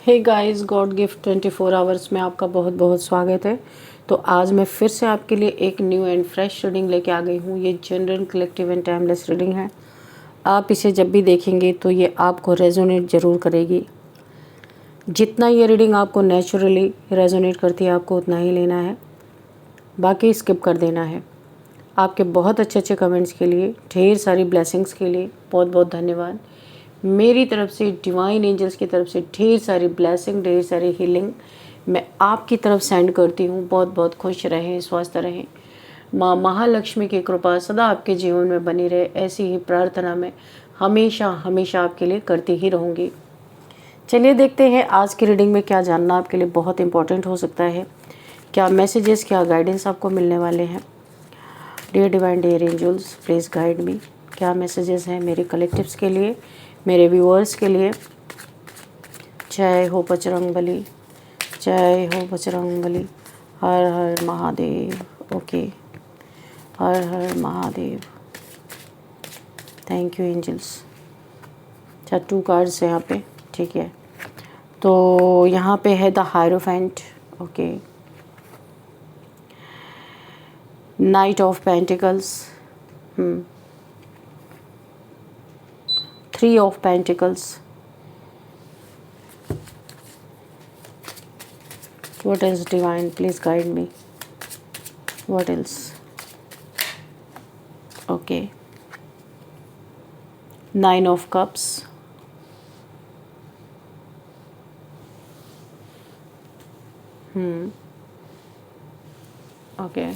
हे guys, God gift 24 hours में आपका बहुत बहुत स्वागत है। तो आज मैं फिर से आपके लिए एक न्यू एंड फ्रेश रीडिंग लेके आ गई हूँ। ये general collective and timeless reading है। आप इसे जब भी देखेंगे तो ये आपको रेजोनेट ज़रूर करेगी। जितना ये रीडिंग आपको नेचुरली रेजोनेट करती है आपको उतना ही लेना है, बाकी स्किप कर देना है। आपके बहुत अच्छे अच्छे कमेंट्स के लिए, ढेर सारी ब्लेसिंग्स के लिए बहुत बहुत धन्यवाद। मेरी तरफ से, डिवाइन एंजल्स की तरफ से ढेर सारी ब्लेसिंग, ढेर सारी हीलिंग मैं आपकी तरफ सेंड करती हूँ। बहुत बहुत खुश रहें, स्वस्थ रहें। माँ महालक्ष्मी की कृपा सदा आपके जीवन में बनी रहे, ऐसी ही प्रार्थना मैं हमेशा हमेशा आपके लिए करती ही रहूँगी। चलिए देखते हैं आज की रीडिंग में क्या जानना आपके लिए बहुत इंपॉर्टेंट हो सकता है। क्या मैसेजेस, क्या गाइडेंस आपको मिलने वाले हैं। Dear divine, dear angels, please guide me. क्या मैसेजेस हैं मेरे कलेक्टिव्स के लिए, मेरे व्यूअर्स के लिए। जय हो बजरंगबली, जय हो बजरंगबली। हर हर महादेव। ओके, हर हर महादेव। Thank you angels. अच्छा, 2 कार्ड्स हैं यहाँ पे, ठीक है। तो यहाँ पे है the hierophant. Okay, night of pentacles, 3 of Pentacles. What else, divine? Please guide me. What else? Okay. 9 of Cups. Okay.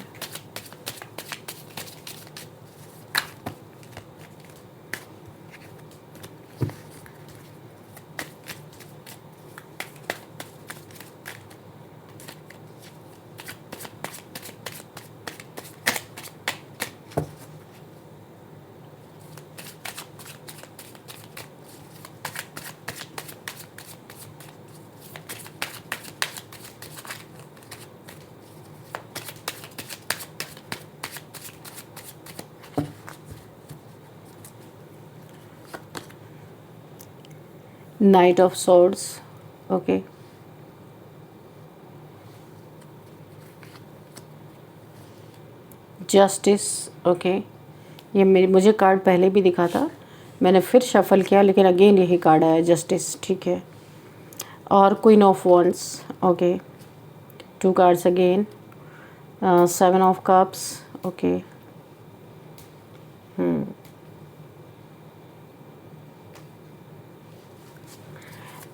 Knight of Swords. Okay. Justice. Okay, ये मुझे कार्ड पहले भी दिखा था, मैंने फिर शफल किया लेकिन अगेन यही कार्ड आया, जस्टिस। ठीक है। और queen of wands. Okay, 2 cards again. 7 of cups. Okay.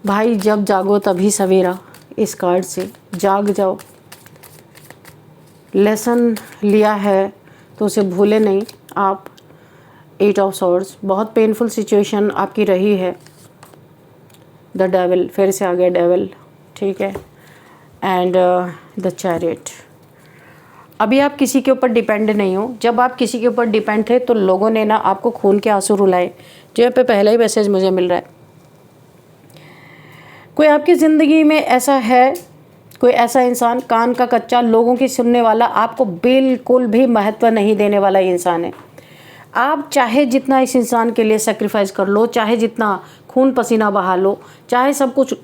भाई, जब जागो तभी सवेरा। इस कार्ड से जाग जाओ। लेसन लिया है तो उसे भूले नहीं आप। 8 ऑफ सॉर्ड्स, बहुत पेनफुल सिचुएशन आपकी रही है। द डेविल, फिर से आ गया डेविल। ठीक है। And the chariot. अभी आप किसी के ऊपर डिपेंड नहीं हो। जब आप किसी के ऊपर डिपेंड थे तो लोगों ने ना आपको खून के आंसू रुलाए, जो यहाँ पे पहला ही मैसेज मुझे मिल रहा है। कोई आपकी ज़िंदगी में ऐसा है, कोई ऐसा इंसान, कान का कच्चा, लोगों की सुनने वाला, आपको बिल्कुल भी महत्व नहीं देने वाला इंसान है। आप चाहे जितना इस इंसान के लिए सेक्रीफाइस कर लो, चाहे जितना खून पसीना बहा लो, चाहे सब कुछ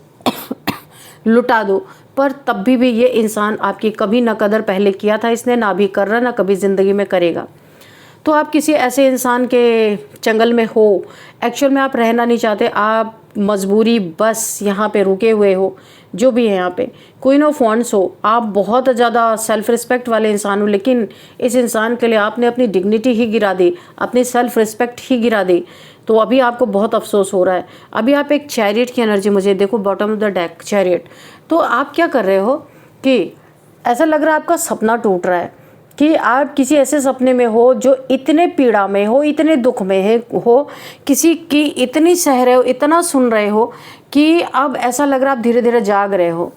लुटा दो, पर तब भी ये इंसान आपकी कभी न कदर पहले किया था इसने, ना भी कर रहा, ना कभी ज़िंदगी में करेगा। तो आप किसी ऐसे इंसान के चंगल में हो, एक्चुअल में आप रहना नहीं चाहते, आप मजबूरी बस यहाँ पे रुके हुए हो, जो भी है यहाँ पे। क्वीन ऑफ वॉन्ड्स हो, आप बहुत ज़्यादा सेल्फ रिस्पेक्ट वाले इंसान हो, लेकिन इस इंसान के लिए आपने अपनी डिग्निटी ही गिरा दी, अपनी सेल्फ रिस्पेक्ट ही गिरा दी। तो अभी आपको बहुत अफसोस हो रहा है। अभी आप एक चैरियट की एनर्जी, मुझे देखो bottom of the deck, chariot. तो आप क्या कर रहे हो कि ऐसा लग रहा है आपका सपना टूट रहा है, कि आप किसी ऐसे सपने में हो जो इतने पीड़ा में हो, इतने दुख में है हो, किसी की इतनी सह रहे हो, इतना सुन रहे हो कि अब ऐसा लग रहा है आप धीरे धीरे जाग रहे हो।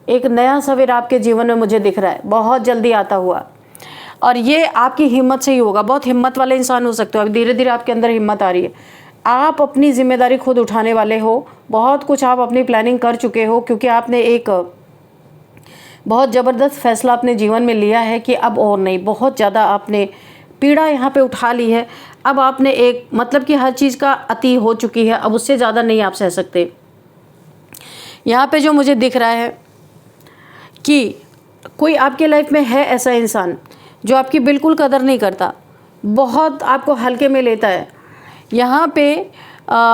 एक नया सवेरा आपके जीवन में मुझे दिख रहा है, बहुत जल्दी आता हुआ। और ये आपकी हिम्मत से ही होगा। बहुत हिम्मत वाले इंसान हो सकते हो। अब धीरे धीरे आपके अंदर हिम्मत आ रही है। आप अपनी जिम्मेदारी खुद उठाने वाले हो। बहुत कुछ आप अपनी प्लानिंग कर चुके हो, क्योंकि आपने एक बहुत ज़बरदस्त फैसला अपने जीवन में लिया है कि अब और नहीं, बहुत ज़्यादा आपने पीड़ा यहाँ पे उठा ली है। अब आपने एक मतलब कि हर चीज़ का अति हो चुकी है, अब उससे ज़्यादा नहीं आप सह सकते। यहाँ पे जो मुझे दिख रहा है कि कोई आपके लाइफ में है ऐसा इंसान जो आपकी बिल्कुल कदर नहीं करता, बहुत आपको हल्के में लेता है। यहाँ पे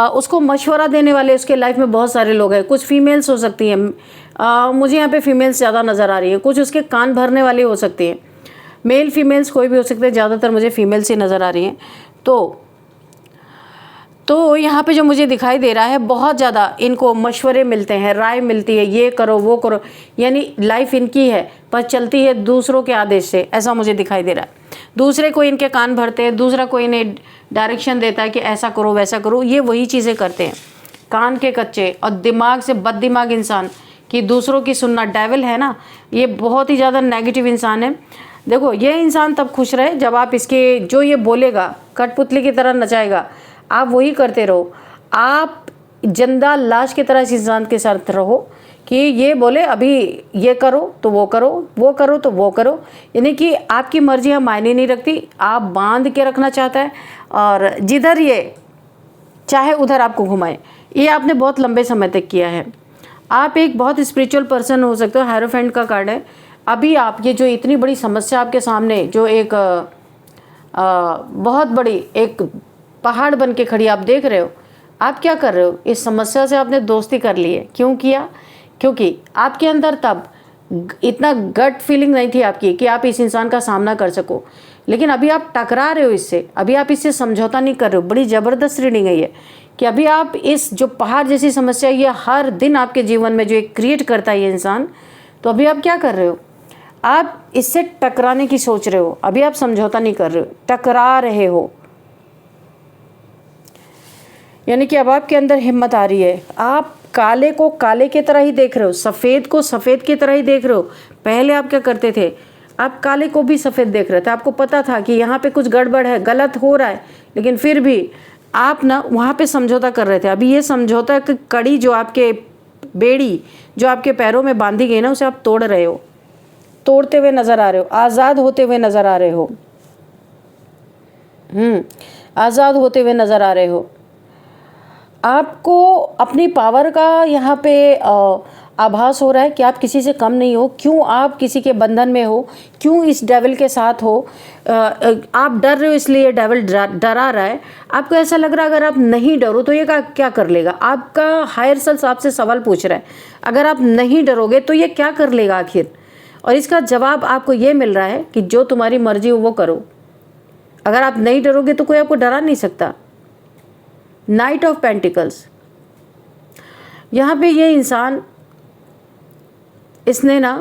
उसको मशवरा देने वाले उसके लाइफ में बहुत सारे लोग हैं। कुछ फीमेल्स हो सकती हैं, मुझे यहाँ पे फीमेल्स ज़्यादा नज़र आ रही है। कुछ उसके कान भरने वाले हो सकते हैं, मेल फीमेल्स कोई भी हो सकते हैं, ज़्यादातर मुझे फीमेल्स ही नज़र आ रही हैं। तो यहाँ पे जो मुझे दिखाई दे रहा है, बहुत ज़्यादा इनको मशवरे मिलते हैं, राय मिलती है, ये करो वो करो, यानी लाइफ इनकी है पर चलती है दूसरों के आदेश से, ऐसा मुझे दिखाई दे रहा है। दूसरे को इनके कान भरते हैं, दूसरा कोई इन्हें डायरेक्शन देता है कि ऐसा करो वैसा करो, ये वही चीज़ें करते हैं। कान के कच्चे और दिमाग से बददिमाग इंसान कि दूसरों की सुनना, डेविल है ना, ये बहुत ही ज़्यादा नेगेटिव इंसान है। देखो, ये इंसान तब खुश रहे जब आप इसके जो ये बोलेगा कठपुतली की तरह नचाएगा, आप वही करते रहो। आप जिंदा लाश की तरह इस इंसान के साथ रहो कि ये बोले अभी ये करो तो वो करो, वो करो तो वो करो, यानी कि आपकी मर्जी यहाँ मायने नहीं रखती। आप बांध के रखना चाहता है और जिधर ये चाहे उधर आपको घुमाए। ये आपने बहुत लंबे समय तक किया है। आप एक बहुत स्पिरिचुअल पर्सन हो सकते हो। हायरोफेंट का कार्ड है। अभी आप ये जो इतनी बड़ी समस्या आपके सामने, जो एक बहुत बड़ी एक पहाड़ बन के खड़ी आप देख रहे हो, आप क्या कर रहे हो? इस समस्या से आपने दोस्ती कर ली है। क्यों किया? क्योंकि आपके अंदर तब इतना गट फीलिंग नहीं थी आपकी कि आप इस इंसान का सामना कर सको, लेकिन अभी आप टकरा रहे हो इससे, अभी आप इससे समझौता नहीं कर रहे हो। बड़ी ज़बरदस्त रीडिंग है ये कि अभी आप इस जो पहाड़ जैसी समस्या, ये हर दिन आपके जीवन में जो एक क्रिएट करता है ये इंसान, तो अभी आप क्या कर रहे हो? आप इससे टकराने की सोच रहे हो। अभी आप समझौता नहीं कर रहे हो, टकरा रहे हो। यानी कि अब आपके अंदर हिम्मत आ रही है। आप काले को काले की तरह ही देख रहे हो, सफ़ेद को सफ़ेद की तरह ही देख रहे हो। पहले आप क्या करते थे? आप काले को भी सफ़ेद देख रहे थे। आपको पता था कि यहाँ पे कुछ गड़बड़ है, गलत हो रहा है, लेकिन फिर भी आप ना वहाँ पे समझौता कर रहे थे। अभी ये समझौता की कड़ी जो आपके बेड़ी जो आपके पैरों में बांधी गई ना, उसे आप तोड़ रहे हो, तोड़ते हुए नज़र आ रहे हो, आज़ाद होते हुए नज़र आ रहे हो। आज़ाद होते हुए नज़र आ रहे हो। आपको अपनी पावर का यहाँ पे आभास हो रहा है कि आप किसी से कम नहीं हो। क्यों आप किसी के बंधन में हो? क्यों इस डेविल के साथ हो? आप डर रहे हो, इसलिए डेविल डरा रहा है। आपको ऐसा लग रहा है अगर आप नहीं डरो तो ये क्या कर लेगा? आपका हायर सेल्फ आपसे सवाल पूछ रहा है, अगर आप नहीं डरोगे तो ये क्या कर लेगा आखिर? और इसका जवाब आपको ये मिल रहा है कि जो तुम्हारी मर्जी हो वो करो। अगर आप नहीं डरोगे तो कोई आपको डरा नहीं सकता। नाइट ऑफ पेंटिकल्स, यहाँ पे ये इंसान, इसने ना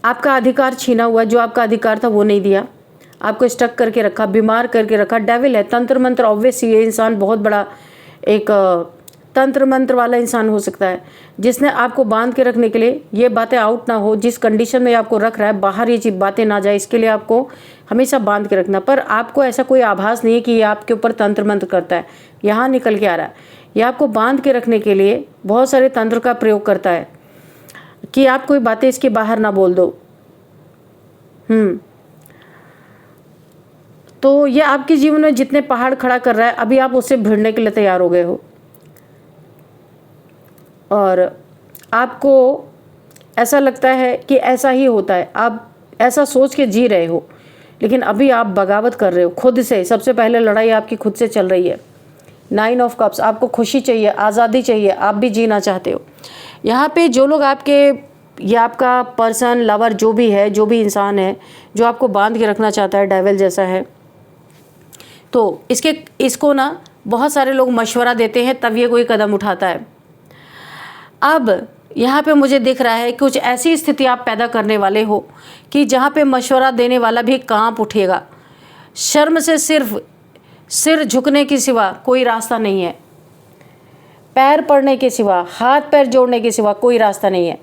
आपका अधिकार छीना हुआ, जो आपका अधिकार था वो नहीं दिया, आपको स्टक करके रखा, बीमार करके रखा। डेविल है, तंत्र मंत्र। ऑब्वियस ये इंसान बहुत बड़ा एक तंत्र मंत्र वाला इंसान हो सकता है, जिसने आपको बांध के रखने के लिए, ये बातें आउट ना हो, जिस कंडीशन में आपको रख रहा है, बाहर ये चीज़ बातें ना जाए, इसके लिए आपको हमेशा बांध के रखना। पर आपको ऐसा कोई आभास नहीं है कि ये आपके ऊपर तंत्र मंत्र करता है। यहाँ निकल के आ रहा है, ये आपको बांध के रखने के लिए बहुत सारे तंत्र का प्रयोग करता है कि आप कोई बातें इसके बाहर ना बोल दो। तो ये आपके जीवन में जितने पहाड़ खड़ा कर रहा है, अभी आप उससे भिड़ने के लिए तैयार हो गए हो, और आपको ऐसा लगता है कि ऐसा ही होता है, आप ऐसा सोच के जी रहे हो, लेकिन अभी आप बगावत कर रहे हो खुद से। सबसे पहले लड़ाई आपकी खुद से चल रही है। 9 ऑफ कप्स, आपको खुशी चाहिए, आज़ादी चाहिए, आप भी जीना चाहते हो। यहाँ पे जो लोग आपके, ये आपका पर्सन, लवर, जो भी है, जो भी इंसान है जो आपको बांध के रखना चाहता है, डेविल जैसा है, तो इसको ना बहुत सारे लोग मशवरा देते हैं, तब ये कोई कदम उठाता है। अब यहाँ पे मुझे दिख रहा है कुछ ऐसी स्थिति आप पैदा करने वाले हो कि जहाँ पे मशवरा देने वाला भी कांप उठेगा। शर्म से सिर्फ सिर झुकने के सिवा कोई रास्ता नहीं है, पैर पड़ने के सिवा, हाथ पैर जोड़ने के सिवा कोई रास्ता नहीं है,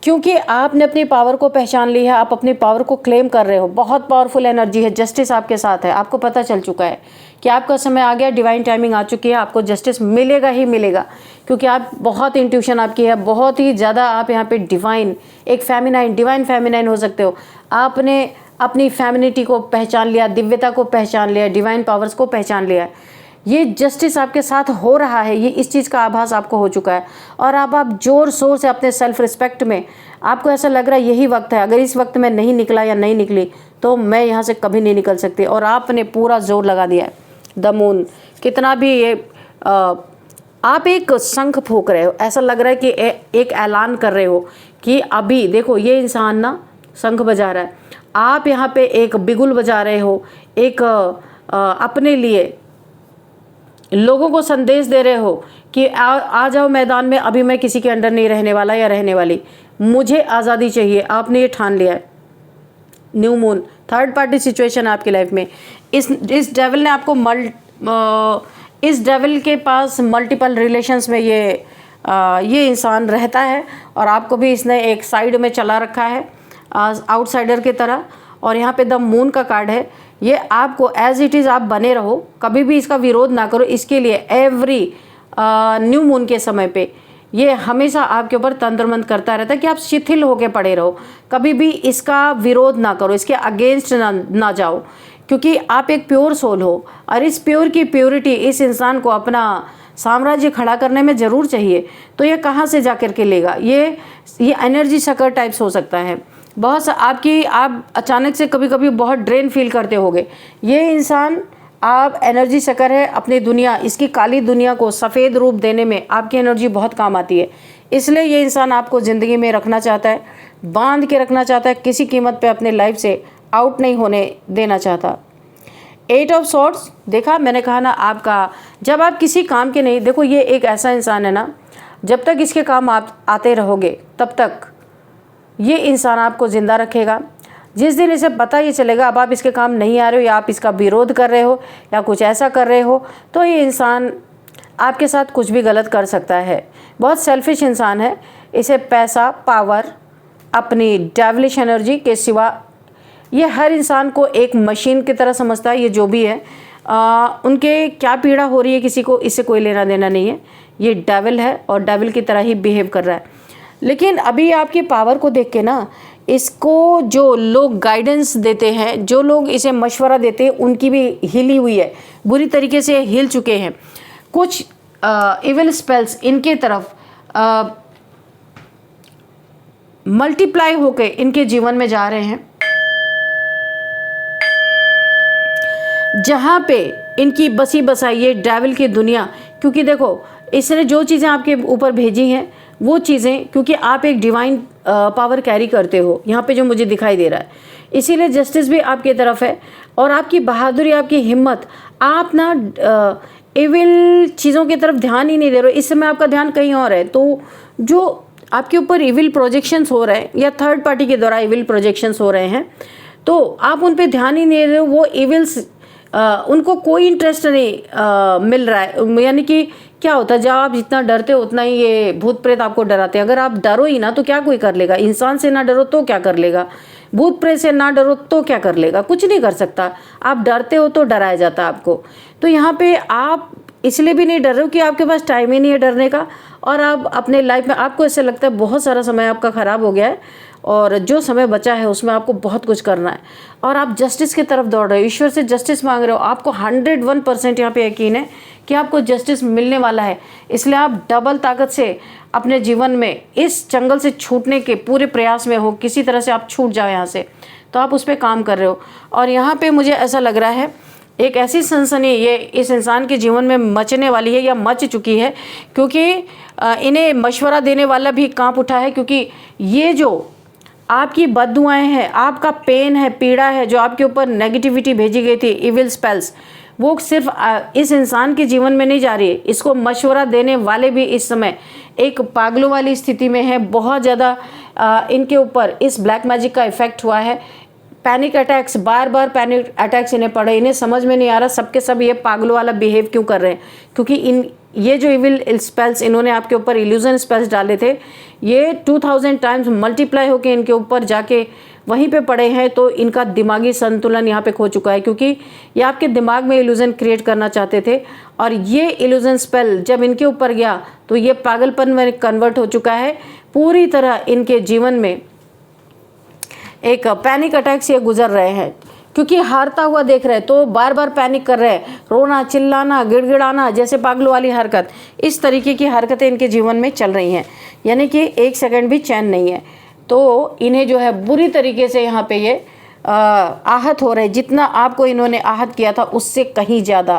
क्योंकि आपने अपनी पावर को पहचान ली है। आप अपनी पावर को क्लेम कर रहे हो। बहुत पावरफुल एनर्जी है, जस्टिस आपके साथ है। आपको पता चल चुका है कि आपका समय आ गया, डिवाइन टाइमिंग आ चुकी है, आपको जस्टिस मिलेगा ही मिलेगा, क्योंकि आप बहुत इंट्यूशन आपकी है, बहुत ही ज़्यादा आप यहाँ पे डिवाइन, एक फेमिनाइन, डिवाइन फेमिनाइन हो सकते हो। आपने अपनी फेमिनिटी को पहचान लिया, दिव्यता को पहचान लिया, डिवाइन पावर्स को पहचान लिया। ये जस्टिस आपके साथ हो रहा है, ये इस चीज़ का आभास आपको हो चुका है। और अब आप ज़ोर शोर से अपने सेल्फ रिस्पेक्ट में आपको ऐसा लग रहा है यही वक्त है, अगर इस वक्त में नहीं निकला या नहीं निकली तो मैं यहाँ से कभी नहीं निकल सकती। और आपने पूरा जोर लगा दिया है। द मून, कितना भी ये आप एक शंख फूंक रहे हो, ऐसा लग रहा है कि एक ऐलान कर रहे हो कि अभी देखो ये इंसान ना शंख बजा रहा है, आप यहाँ पे एक बिगुल बजा रहे हो, एक अपने लिए लोगों को संदेश दे रहे हो कि आ जाओ मैदान में, अभी मैं किसी के अंडर नहीं रहने वाला या रहने वाली, मुझे आज़ादी चाहिए। आपने ये ठान लिया है। New moon, third party situation आपकी लाइफ में। इस डेविल ने आपको इस डेविल के पास मल्टीपल रिलेशंस में ये इंसान रहता है और आपको भी इसने एक साइड में चला रखा है आउटसाइडर की तरह। और यहाँ पे द मून का कार्ड है, ये आपको एज इट इज़ आप बने रहो, कभी भी इसका विरोध ना करो। इसके लिए एवरी न्यू मून के समय पे ये हमेशा आपके ऊपर तंत्रमंत्र करता रहता है कि आप शिथिल होके पड़े रहो, कभी भी इसका विरोध ना करो, इसके अगेंस्ट ना जाओ, क्योंकि आप एक प्योर सोल हो और इस प्योर की प्योरिटी इस इंसान को अपना साम्राज्य खड़ा करने में ज़रूर चाहिए। तो ये कहाँ से जा कर के लेगा? ये एनर्जी शकर टाइप्स हो सकता है। बहुत सा आप अचानक से कभी कभी बहुत ड्रेन फील करते होगे। ये इंसान आप एनर्जी शकर है, अपनी दुनिया, इसकी काली दुनिया को सफ़ेद रूप देने में आपकी एनर्जी बहुत काम आती है। इसलिए ये इंसान आपको ज़िंदगी में रखना चाहता है, बांध के रखना चाहता है, किसी कीमत पे अपने लाइफ से आउट नहीं होने देना चाहता। 8 ऑफ सॉर्ड्स, देखा मैंने कहा ना, आपका जब आप किसी काम के नहीं, देखो ये एक ऐसा इंसान है ना, जब तक इसके काम आप आते रहोगे तब तक ये इंसान आपको ज़िंदा रखेगा। जिस दिन इसे पता ही चलेगा अब आप इसके काम नहीं आ रहे हो या आप इसका विरोध कर रहे हो या कुछ ऐसा कर रहे हो, तो ये इंसान आपके साथ कुछ भी गलत कर सकता है। बहुत सेल्फिश इंसान है। इसे पैसा, पावर, अपनी डेविलिश एनर्जी के सिवा ये हर इंसान को एक मशीन की तरह समझता है। ये जो भी है उनके क्या पीड़ा हो रही है किसी को, इससे कोई लेना देना नहीं है। ये डेविल है और डेविल की तरह ही बिहेव कर रहा है। लेकिन अभी आपकी पावर को देख के ना, इसको जो लोग गाइडेंस देते हैं, जो लोग इसे मशवरा देते हैं, उनकी भी हिली हुई है, बुरी तरीके से हिल चुके हैं। कुछ इविल स्पेल्स इनके तरफ मल्टीप्लाई होके इनके जीवन में जा रहे हैं, जहाँ पे इनकी बसी बसाई ये डेविल की दुनिया। क्योंकि देखो इसने जो चीज़ें आपके ऊपर भेजी हैं वो चीज़ें, क्योंकि आप एक डिवाइन पावर कैरी करते हो यहाँ पे जो मुझे दिखाई दे रहा है, इसीलिए जस्टिस भी आपकी तरफ है। और आपकी बहादुरी, आपकी हिम्मत, आप ना इविल चीज़ों की तरफ ध्यान ही नहीं दे रहे हो। इस समय आपका ध्यान कहीं और है। तो जो आपके ऊपर इविल प्रोजेक्शंस हो रहे हैं या थर्ड पार्टी के द्वारा इविल प्रोजेक्शंस हो रहे हैं, तो आप उन पर ध्यान ही नहीं दे रहे हो। वो इविल्स उनको कोई इंटरेस्ट नहीं मिल रहा है। यानी कि क्या होता है, जब आप जितना डरते हो उतना ही ये भूत प्रेत आपको डराते हैं। अगर आप डरो ही ना तो क्या कोई कर लेगा? इंसान से ना डरो तो क्या कर लेगा? भूत प्रेत से ना डरो तो क्या कर लेगा? कुछ नहीं कर सकता। आप डरते हो तो डराया जाता है आपको। तो यहाँ पे आप इसलिए भी नहीं डर रहे हो कि आपके पास टाइम ही नहीं है डरने का, और आप अपने लाइफ में आपको ऐसे लगता है बहुत सारा समय आपका ख़राब हो गया है और जो समय बचा है उसमें आपको बहुत कुछ करना है, और आप जस्टिस की तरफ दौड़ रहे हो, ईश्वर से जस्टिस मांग रहे हो। आपको 101% यहाँ पे यकीन है कि आपको जस्टिस मिलने वाला है। इसलिए आप डबल ताकत से अपने जीवन में इस जंगल से छूटने के पूरे प्रयास में हो, किसी तरह से आप छूट जाओ यहाँ से, तो आप उस पर काम कर रहे हो। और यहाँ पे मुझे ऐसा लग रहा है एक ऐसी सनसनी ये इस इंसान के जीवन में मचने वाली है या मच चुकी है, क्योंकि इन्हें मशवरा देने वाला भी कांप उठा है। क्योंकि ये जो आपकी बद्दुआएं हैं, आपका पेन है, पीड़ा है, जो आपके ऊपर नेगेटिविटी भेजी गई थी, इविल स्पेल्स, वो सिर्फ इस इंसान के जीवन में नहीं जा रही है। इसको मशवरा देने वाले भी इस समय एक पागलों वाली स्थिति में है। बहुत ज़्यादा इनके ऊपर इस ब्लैक मैजिक का इफेक्ट हुआ है। पैनिक अटैक्स, बार बार पैनिक अटैक्स इन्हें पड़े। इन्हें समझ में नहीं आ रहा सबके सब ये पागलों वाला बिहेव क्यों कर रहे हैं, क्योंकि ये जो इविल स्पेल्स इन्होंने आपके ऊपर इल्यूजन स्पेल्स डाले थे, ये 2000 टाइम्स मल्टीप्लाई होके इनके ऊपर जाके वहीं पे पड़े हैं। तो इनका दिमागी संतुलन यहाँ पे खो चुका है, क्योंकि ये आपके दिमाग में इल्यूजन क्रिएट करना चाहते थे, और ये इल्यूजन स्पेल जब इनके ऊपर गया तो ये पागलपन में कन्वर्ट हो चुका है। पूरी तरह इनके जीवन में एक पैनिक अटैक से गुजर रहे हैं, क्योंकि हारता हुआ देख रहे हैं तो बार बार पैनिक कर रहे हैं, रोना चिल्लाना गिड़गिड़ाना, जैसे पागलों वाली हरकत, इस तरीके की हरकतें इनके जीवन में चल रही हैं, यानी कि एक सेकंड भी चैन नहीं है। तो इन्हें जो है बुरी तरीके से यहाँ पे ये आहत हो रहे, जितना आपको इन्होंने आहत किया था उससे कहीं ज़्यादा,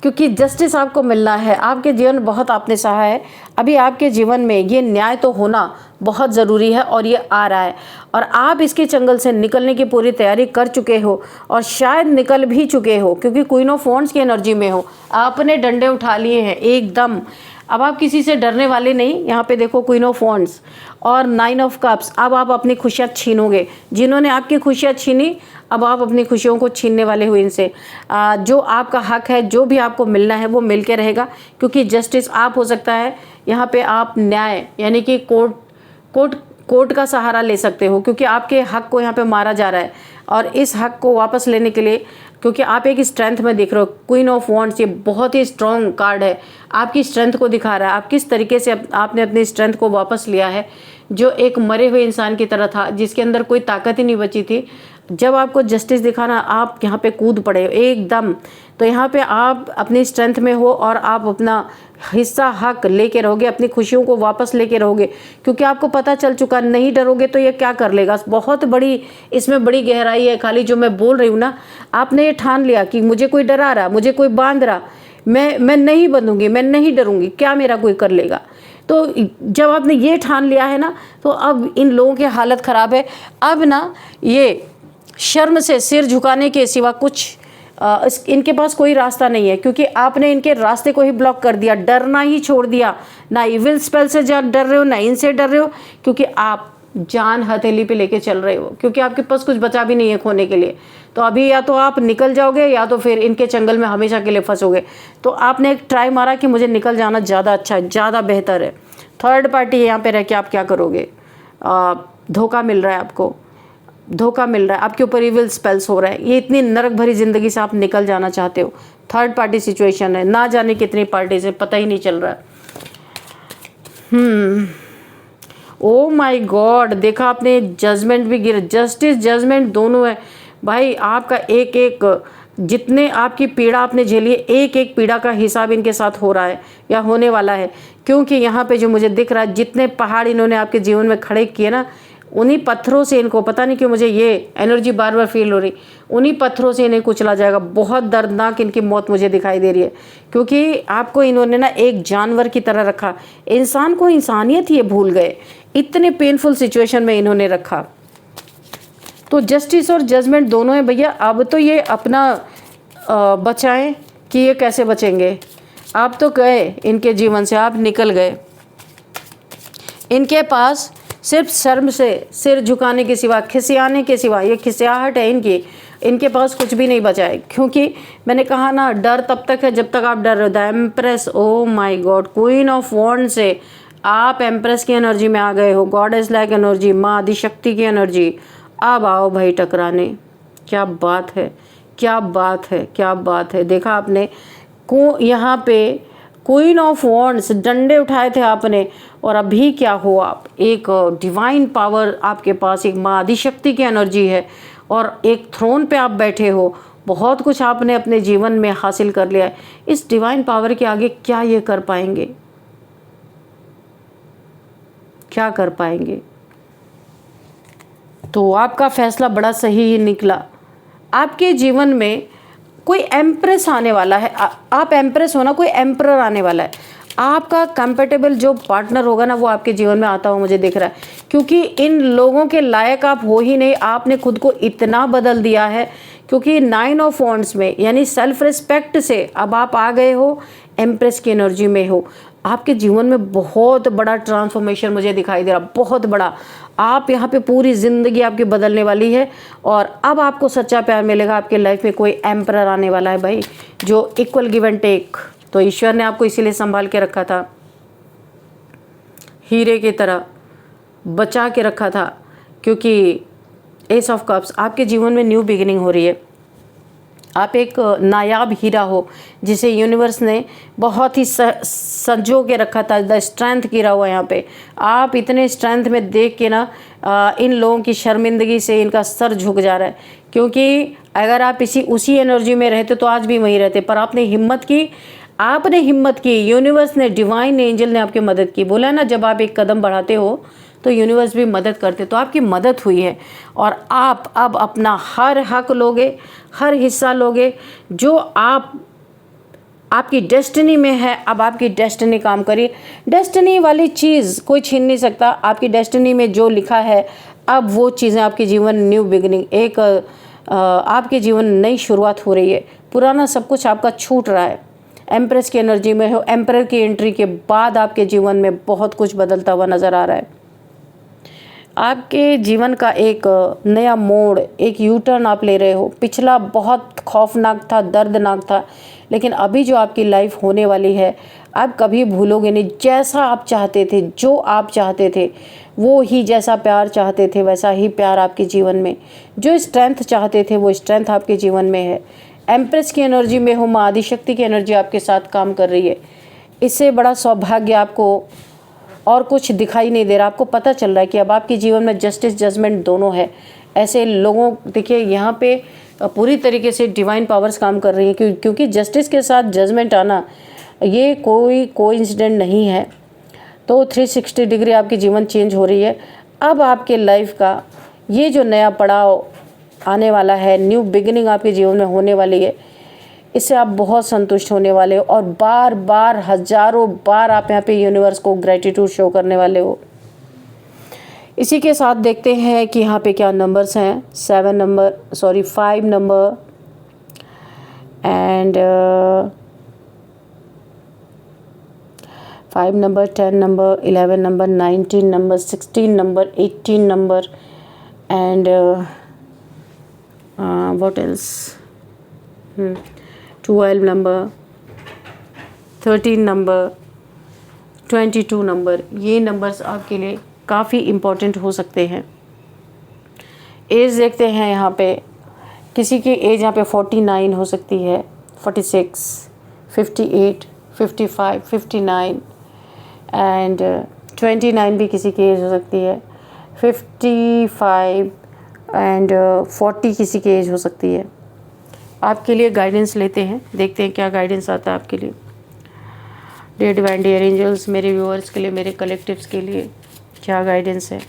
क्योंकि जस्टिस आपको मिलना है। आपके जीवन बहुत आपने सहा है, अभी आपके जीवन में ये न्याय तो होना बहुत ज़रूरी है और ये आ रहा है, और आप इसके चंगल से निकलने की पूरी तैयारी कर चुके हो और शायद निकल भी चुके हो, क्योंकि क्वीन ऑफ वॉन्ड्स की एनर्जी में हो, आपने डंडे उठा लिए हैं एकदम। अब आप किसी से डरने वाले नहीं। यहाँ पे देखो क्वीन ऑफ वॉन्ड्स और 9 ऑफ कप्स, अब आप अपनी खुशियाँ छीनोगे। जिन्होंने आपकी खुशियाँ छीनी, अब आप अपनी खुशियों को छीनने वाले हो इनसे। जो आपका हक है, जो भी आपको मिलना है वो मिल के रहेगा, क्योंकि जस्टिस आप हो सकता है यहाँ पे आप न्याय यानी कि कोर्ट का सहारा ले सकते हो, क्योंकि आपके हक को यहाँ पे मारा जा रहा है, और इस हक को वापस लेने के लिए, क्योंकि आप एक स्ट्रेंथ में दिख रहे हो। क्वीन ऑफ वॉन्ड्स ये बहुत ही स्ट्रॉन्ग कार्ड है, आपकी स्ट्रेंथ को दिखा रहा है, आप किस तरीके से आपने अपनी स्ट्रेंथ को वापस लिया है, जो एक मरे हुए इंसान की तरह था, जिसके अंदर कोई ताकत ही नहीं बची थी। जब आपको जस्टिस दिखाना, आप यहाँ पे कूद पड़े हो एकदम। तो यहाँ पे आप अपनी स्ट्रेंथ में हो और आप अपना हिस्सा हक लेके रहोगे, अपनी खुशियों को वापस लेके रहोगे, क्योंकि आपको पता चल चुका, नहीं डरोगे तो ये क्या कर लेगा। बहुत बड़ी इसमें बड़ी गहराई है। खाली जो मैं बोल रही हूँ ना, आपने ये ठान लिया कि मुझे कोई डरा रहा, मुझे कोई बांध रहा, मैं नहीं बंधूंगी, मैं नहीं डरूंगी, क्या मेरा कोई कर लेगा। तो जब आपने ये ठान लिया है ना, तो अब इन लोगों की हालत ख़राब है। अब ना ये शर्म से सिर झुकाने के सिवा कुछ इनके पास कोई रास्ता नहीं है, क्योंकि आपने इनके रास्ते को ही ब्लॉक कर दिया, डरना ही छोड़ दिया। ना इविल स्पेल से डर रहे हो, ना इनसे डर रहे हो, क्योंकि आप जान हथेली पे लेके चल रहे हो, क्योंकि आपके पास कुछ बचा भी नहीं है खोने के लिए। तो अभी या तो आप निकल जाओगे या तो फिर इनके चंगल में हमेशा के लिए फंसोगे। तो आपने एक ट्राई मारा कि मुझे निकल जाना ज़्यादा अच्छा है, ज़्यादा बेहतर है। थर्ड पार्टी यहाँ पे रह के आप क्या करोगे? धोखा मिल रहा है आपको, धोखा मिल रहा है, आपके ऊपर इविल स्पेल्स हो रहा है। ये इतनी नरक भरी ज़िंदगी से आप निकल जाना चाहते हो। थर्ड पार्टी सिचुएशन है, ना जाने कितनी पार्टी से पता ही नहीं चल रहा है। ओ माय गॉड, देखा आपने, जजमेंट भी गिर, जस्टिस जजमेंट दोनों है भाई। आपका एक एक जितने आपकी पीड़ा आपने झेली है, एक एक पीड़ा का हिसाब इनके साथ हो रहा है या होने वाला है। क्योंकि यहाँ पे जो मुझे दिख रहा है, जितने पहाड़ इन्होंने आपके जीवन में खड़े किए ना, उन्हीं पत्थरों से इनको, पता नहीं क्यों मुझे ये एनर्जी बार बार फील हो रही, उन्हीं पत्थरों से इन्हें कुचला जाएगा। बहुत दर्दनाक इनकी मौत मुझे दिखाई दे रही है, क्योंकि आपको इन्होंने ना एक जानवर की तरह रखा, इंसान को इंसानियत ये भूल गए, इतने पेनफुल सिचुएशन में इन्होंने रखा। तो जस्टिस और जजमेंट दोनों है भैया। अब तो ये अपना बचाएं कि ये कैसे बचेंगे। आप तो गए इनके जीवन से, आप निकल गए। इनके पास सिर्फ शर्म से सिर झुकाने के सिवा, खिसियाने के सिवा, ये खिसियाहट है इनकी, इनके पास कुछ भी नहीं बचा है। क्योंकि मैंने कहा ना, डर तब तक है जब तक आप डर रहे हो। The empress, oh my god, queen of wand से आप एम्प्रेस की एनर्जी में आ गए हो, गॉडेस लाइक एनर्जी, माँ आदिशक्ति की एनर्जी। अब आओ भाई टकराने। क्या बात है, क्या बात है, क्या बात है। देखा आपने को यहाँ पे क्वीन ऑफ वॉन्ड्स, डंडे उठाए थे आपने, और अभी क्या हो आप, एक डिवाइन पावर आपके पास, एक माँ आदिशक्ति की एनर्जी है, और एक थ्रोन पे आप बैठे हो। बहुत कुछ आपने अपने जीवन में हासिल कर लिया है। इस डिवाइन पावर के आगे क्या ये कर पाएंगे? क्या कर पाएंगे? तो आपका फैसला बड़ा सही निकला। आपके जीवन में कोई एम्प्रेस आने वाला है, आप एम्प्रेस हो ना, कोई एम्परर आने वाला है। आपका कंपेटेबल जो पार्टनर होगा ना, वो आपके जीवन में आता हुआ मुझे दिख रहा है, क्योंकि इन लोगों के लायक आप हो ही नहीं। आपने खुद को इतना बदल दिया है, क्योंकि 9 ऑफ वॉन्ड्स में यानी सेल्फ रिस्पेक्ट से अब आप आ गए हो, एम्प्रेस की एनर्जी में हो। आपके जीवन में बहुत बड़ा ट्रांसफॉर्मेशन मुझे दिखाई दे रहा, बहुत बड़ा। आप यहाँ पे पूरी ज़िंदगी आपकी बदलने वाली है, और अब आपको सच्चा प्यार मिलेगा। आपके लाइफ में कोई एम्परर आने वाला है भाई, जो इक्वल गिव एंड टेक। तो ईश्वर ने आपको इसीलिए संभाल के रखा था, हीरे की तरह बचा के रखा था, क्योंकि एस ऑफ कप्स, आपके जीवन में न्यू बिगिनिंग हो रही है। आप एक नायाब हीरा हो जिसे यूनिवर्स ने बहुत ही संजो के रखा था, द स्ट्रेंथ गिरा हुआ यहाँ पे। आप इतने स्ट्रेंथ में देख के ना इन लोगों की शर्मिंदगी से इनका सर झुक जा रहा है, क्योंकि अगर आप उसी एनर्जी में रहते तो आज भी वहीं रहते, पर आपने हिम्मत की, यूनिवर्स ने, डिवाइन एंजल ने आपकी मदद की। बोला ना, जब आप एक कदम बढ़ाते हो तो यूनिवर्स भी मदद करते, तो आपकी मदद हुई है और आप अब अपना हर हक लोगे, हर हिस्सा लोगे। जो आपकी डेस्टिनी में है, अब आपकी डेस्टिनी काम करिए। डेस्टिनी वाली चीज़ कोई छीन नहीं सकता। आपकी डेस्टिनी में जो लिखा है, अब वो चीज़ें आपके जीवन, न्यू बिगिनिंग, एक आपके जीवन नई शुरुआत हो रही है। पुराना सब कुछ आपका छूट रहा है। एम्प्रेस की एनर्जी में हो, एम्परर की एंट्री के बाद आपके जीवन में बहुत कुछ बदलता हुआ नज़र आ रहा है। आपके जीवन का एक नया मोड़, एक यू टर्न आप ले रहे हो। पिछला बहुत खौफनाक था, दर्दनाक था, लेकिन अभी जो आपकी लाइफ होने वाली है, आप कभी भूलोगे नहीं। जैसा आप चाहते थे, जो आप चाहते थे, वो ही, जैसा प्यार चाहते थे वैसा ही प्यार आपके जीवन में, जो स्ट्रेंथ चाहते थे वो स्ट्रेंथ आपके जीवन में है। एम्प्रेस की एनर्जी में हो, माँ आदिशक्ति की एनर्जी आपके साथ काम कर रही है। इससे बड़ा सौभाग्य आपको और कुछ दिखाई नहीं दे रहा। आपको पता चल रहा है कि अब आपके जीवन में जस्टिस, जजमेंट दोनों है। ऐसे लोगों, देखिए यहाँ पे पूरी तरीके से डिवाइन पावर्स काम कर रही हैं, क्योंकि जस्टिस के साथ जजमेंट आना ये कोई कोइंसिडेंट नहीं है। तो 360 डिग्री आपकी जीवन चेंज हो रही है। अब आपके लाइफ का ये जो नया पड़ाव आने वाला है, न्यू बिगिनिंग आपके जीवन में होने वाली है, इससे आप बहुत संतुष्ट होने वाले हो और बार बार, हजारों बार आप यहाँ पे यूनिवर्स को ग्रेटिट्यूड शो करने वाले हो। इसी के साथ देखते हैं कि यहाँ पे क्या नंबर्स हैं। 5 number and 5 number, 10 number, 11 number, 19 number, 16 number, 18 number and what else? 12 number, 13 number, 22 number. ये नंबर्स आपके लिए काफ़ी इम्पोर्टेंट हो सकते हैं। एज देखते हैं यहाँ पे, किसी की एज यहाँ पे 49 हो सकती है, 46, 58, 55, 59 एंड 29 भी किसी की एज हो सकती है, 55 एंड 40 किसी की एज हो सकती है। आपके लिए गाइडेंस लेते हैं, देखते हैं क्या गाइडेंस आता है आपके लिए। डियर डिवाइन, डियर एंजल्स, मेरे व्यूअर्स के लिए, मेरे कलेक्टिव्स के लिए क्या गाइडेंस है।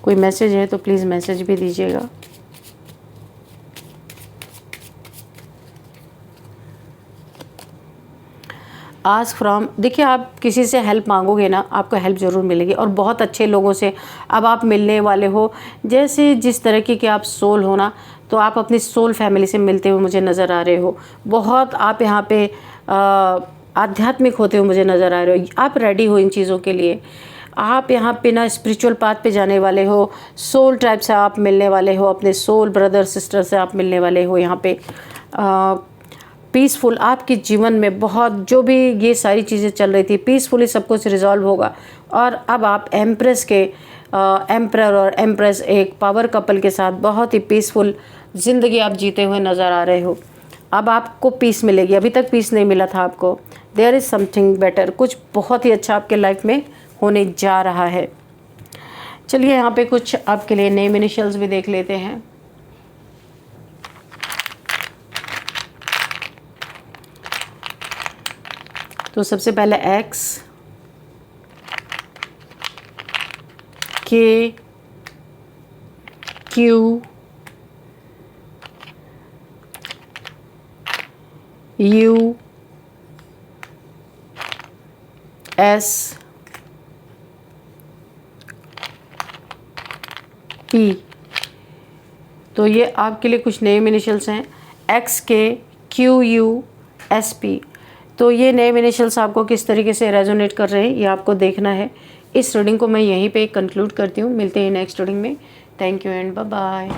कोई मैसेज है तो प्लीज़ मैसेज भी दीजिएगा। आस्क फ्रॉम, देखिए आप किसी से हेल्प मांगोगे ना, आपको हेल्प ज़रूर मिलेगी और बहुत अच्छे लोगों से अब आप मिलने वाले हो। जैसे जिस तरीके के आप सोल हो ना, तो आप अपनी सोल फैमिली से मिलते हुए मुझे नज़र आ रहे हो। बहुत आप यहाँ पे आध्यात्मिक होते हुए मुझे नज़र आ रहे हो। आप रेडी हो इन चीज़ों के लिए। आप यहाँ पे ना स्पिरिचुअल पाथ पे जाने वाले हो। सोल टाइप से आप मिलने वाले हो, अपने सोल ब्रदर सिस्टर से आप मिलने वाले हो। यहाँ पे पीसफुल आपके जीवन में बहुत, जो भी ये सारी चीज़ें चल रही थी, पीसफुली सब कुछ रिजॉल्व होगा। और अब आप एम्प्रेस के, एम्प्रर और एम्प्रेस, एक पावर कपल के साथ बहुत ही पीसफुल ज़िंदगी आप जीते हुए नज़र आ रहे हो। अब आपको पीस मिलेगी, अभी तक पीस नहीं मिला था आपको। देयर इज़ समथिंग बेटर, कुछ बहुत ही अच्छा आपके लाइफ में होने जा रहा है। चलिए यहाँ पे कुछ आपके लिए नेम इनिशियल्स भी देख लेते हैं। तो सबसे पहले एक्स, के, क्यू, यू, एस, पी। तो ये आपके लिए कुछ नेम इनिशियल्स हैं, एक्स, के, क्यू, यू, एस, पी। तो ये नेम इनिशियल्स आपको किस तरीके से रेजोनेट कर रहे हैं ये आपको देखना है। इस रीडिंग को मैं यहीं पे कंक्लूड करती हूँ। मिलते हैं नेक्स्ट रीडिंग में। Thank you and bye bye.